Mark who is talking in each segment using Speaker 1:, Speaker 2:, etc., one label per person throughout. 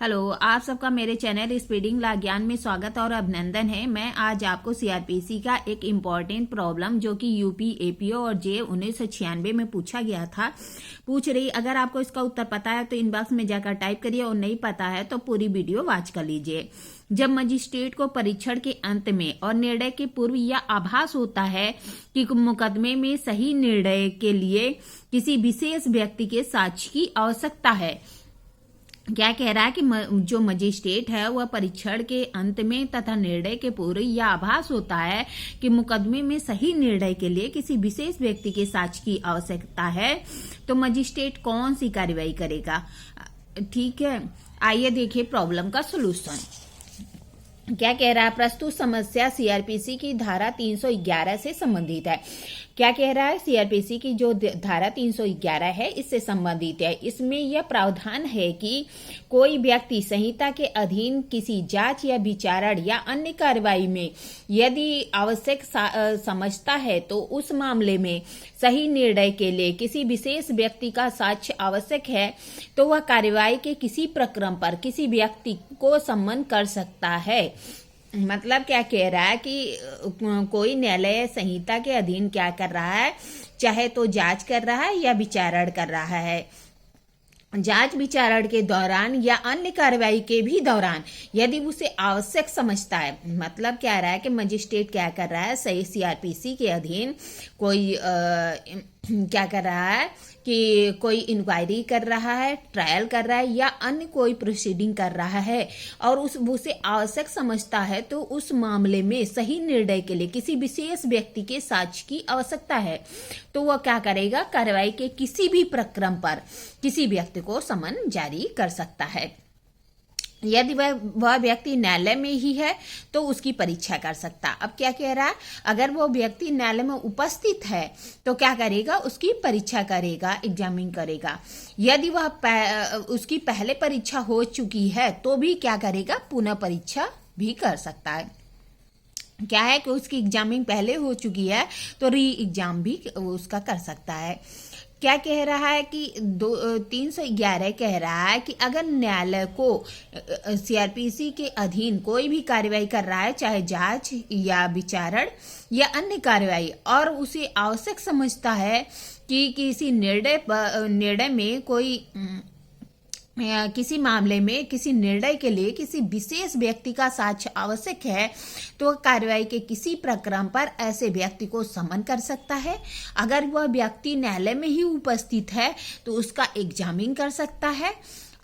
Speaker 1: Hello, आप सबका मेरे चैनल स्पीडिंग ला ज्ञान में स्वागत और अभिनंदन है। मैं आज आपको सीआरपीसी का एक इम्पॉर्टेंट प्रॉब्लम जो कि यूपी एपीओ और जे 1996 में पूछा गया था पूछ रही। अगर आपको इसका उत्तर पता है तो इनबॉक्स में जाकर टाइप करिए और नहीं पता है तो पूरी वीडियो वॉच कर लीजिए। जब मजिस्ट्रेट को परीक्षण के अंत में और निर्णय के पूर्व यह आभास होता है कि मुकदमे में सही निर्णय के लिए किसी विशेष व्यक्ति के साक्ष्य की आवश्यकता है। क्या कह रहा है कि जो मजिस्ट्रेट है वह परीक्षण के अंत में तथा निर्णय के पूर्व यह आभास होता है कि मुकदमे में सही निर्णय के लिए किसी विशेष व्यक्ति के साक्ष्य की आवश्यकता है, तो मजिस्ट्रेट कौन सी कार्रवाई करेगा। ठीक है, आइए देखिए प्रॉब्लम का सलूशन। क्या कह रहा है, प्रस्तुत समस्या सीआरपीसी की धारा 311 से संबंधित है। क्या कह रहा है, सीआरपीसी की जो धारा 311 है इससे संबंधित है। इसमें यह प्रावधान है कि कोई व्यक्ति संहिता के अधीन किसी जांच या विचारण या अन्य कार्रवाई में यदि आवश्यक समझता है तो उस मामले में सही निर्णय के लिए किसी विशेष व्यक्ति का साक्ष्य आवश्यक है, तो वह कार्रवाई के किसी प्रक्रम पर किसी व्यक्ति को सम्मन कर सकता है। मतलब क्या कह रहा है कि कोई न्यायालय संहिता के अधीन क्या कर रहा है, चाहे तो जांच कर रहा है या विचारण कर रहा है। जांच विचारण के दौरान या अन्य कार्रवाई के भी दौरान यदि उसे आवश्यक समझता है, मतलब क्या रहा है कि मजिस्ट्रेट क्या कर रहा है, सही सीआरपीसी के अधीन कोई क्या कर रहा है कि कोई इंक्वायरी कर रहा है, ट्रायल कर रहा है या अन्य कोई प्रोसीडिंग कर रहा है और उसे आवश्यक समझता है, तो उस मामले में सही निर्णय के लिए किसी विशेष व्यक्ति के साक्ष्य की आवश्यकता है, तो वह क्या करेगा, कार्रवाई के किसी भी प्रक्रम पर किसी व्यक्ति को समन जारी कर सकता है। यदि वह व्यक्ति न्यायालय में ही है तो उसकी परीक्षा कर सकता। अब क्या कह रहा है, अगर वो व्यक्ति न्यायालय में उपस्थित है तो क्या करेगा, उसकी परीक्षा करेगा, एग्जामिन करेगा। यदि वह उसकी पहले परीक्षा हो चुकी है तो भी क्या करेगा, पुनः परीक्षा भी कर सकता है। क्या है कि उसकी एग्जामिन पहले हो चुकी है तो री एग्जाम भी उसका कर सकता है। क्या कह रहा है कि 311 कह रहा है कि अगर न्यायालय को सीआरपीसी के अधीन कोई भी कार्रवाई कर रहा है, चाहे जांच या विचारण या अन्य कार्रवाई, और उसे आवश्यक समझता है कि किसी निर्णय में कोई किसी मामले में किसी निर्णय के लिए किसी विशेष व्यक्ति का साक्ष्य आवश्यक है, तो कार्रवाई के किसी प्रक्रम पर ऐसे व्यक्ति को समन कर सकता है। अगर वह व्यक्ति न्यायालय में ही उपस्थित है तो उसका एग्जामिन कर सकता है।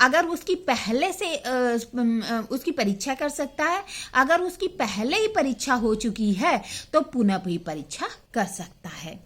Speaker 1: अगर उसकी पहले से उसकी परीक्षा कर सकता है। अगर उसकी पहले ही परीक्षा हो चुकी है तो पुनः भी परीक्षा कर सकता है।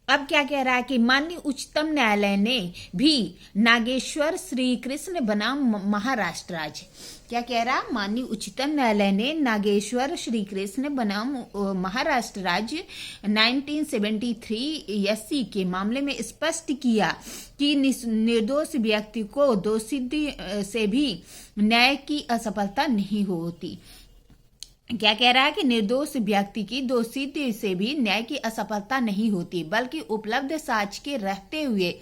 Speaker 1: अब क्या कह रहा है कि माननीय उच्चतम न्यायालय ने भी नागेश्वर श्री कृष्ण बनाम महाराष्ट्र राज्य, क्या कह रहा, माननीय उच्चतम न्यायालय ने नागेश्वर श्री कृष्ण बनाम महाराष्ट्र राज्य 1973 एससी के मामले में स्पष्ट किया कि निर्दोष व्यक्ति को दोषसिद्धि से भी न्याय की असफलता नहीं होती। क्या कह रहा है कि निर्दोष व्यक्ति की दोषसिद्धि से भी न्याय की असफलता नहीं होती, बल्कि उपलब्ध साक्ष्य के रहते हुए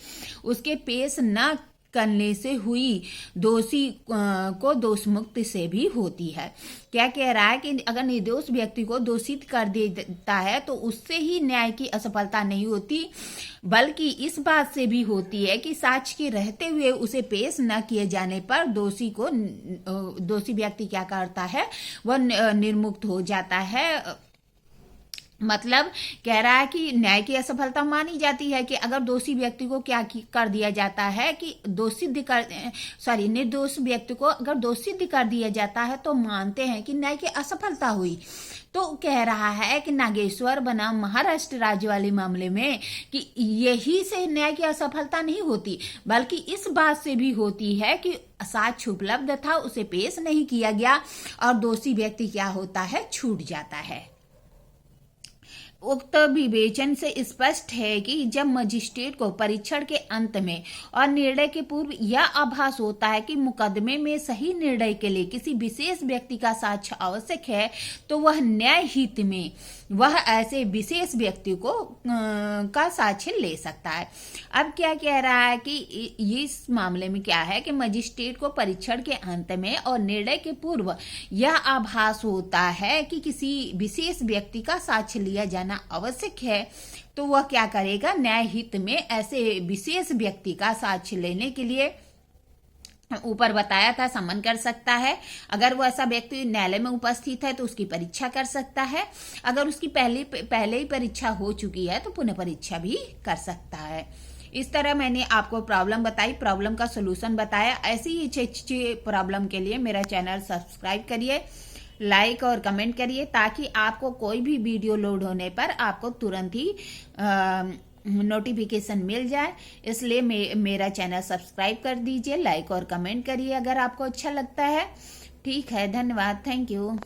Speaker 1: उसके पेश न करने से हुई दोषी को दोषमुक्त से भी होती है। क्या कह रहा है कि अगर निर्दोष व्यक्ति को दोषित कर देता है तो उससे ही न्याय की असफलता नहीं होती, बल्कि इस बात से भी होती है कि साक्ष्य के रहते हुए उसे पेश न किए जाने पर दोषी व्यक्ति क्या करता है, वह निर्मुक्त हो जाता है। मतलब कह रहा है कि न्याय की असफलता मानी जाती है कि अगर दोषी व्यक्ति को क्या कर दिया जाता है कि निर्दोष व्यक्ति को अगर दोषसिद्ध कर दिया जाता है तो मानते हैं कि न्याय की असफलता हुई। तो कह रहा है कि नागेश्वर बनाम महाराष्ट्र राज्य वाले मामले में कि यही से न्याय की असफलता नहीं होती, बल्कि इस बात से भी होती है कि साक्ष्य उपलब्ध था, उसे पेश नहीं किया गया और दोषी व्यक्ति क्या होता है, छूट जाता है। उक्त विवेचन से स्पष्ट है कि जब मजिस्ट्रेट को परीक्षण के अंत में और निर्णय के पूर्व यह आभास होता है कि मुकदमे में सही निर्णय के लिए किसी विशेष व्यक्ति का साक्ष्य आवश्यक है, तो वह न्याय हित में वह ऐसे विशेष व्यक्ति को का साक्ष्य ले सकता है। अब क्या कह रहा है कि इस मामले में क्या है कि मजिस्ट्रेट को परीक्षण के अंत में और निर्णय के पूर्व यह आभास होता है कि किसी विशेष व्यक्ति का साक्ष्य लिया जाना आवश्यक है, तो वह क्या करेगा, न्याय हित में ऐसे विशेष व्यक्ति का साक्ष्य लेने के लिए ऊपर बताया था समन कर सकता है। अगर वो ऐसा व्यक्ति न्यायालय में उपस्थित है तो उसकी परीक्षा कर सकता है। अगर उसकी पहले ही परीक्षा हो चुकी है तो पुनः परीक्षा भी कर सकता है। इस तरह मैंने आपको प्रॉब्लम बताई, प्रॉब्लम का सोल्यूशन बताया। ऐसी ही अच्छी प्रॉब्लम के लिए मेरा चैनल सब्सक्राइब करिए, लाइक और कमेंट करिए, ताकि आपको कोई भी वीडियो लोड होने पर आपको तुरंत ही नोटिफिकेशन मिल जाए। इसलिए मेरा चैनल सब्सक्राइब कर दीजिए, लाइक और कमेंट करिए अगर आपको अच्छा लगता है। ठीक है, धन्यवाद, थैंक यू।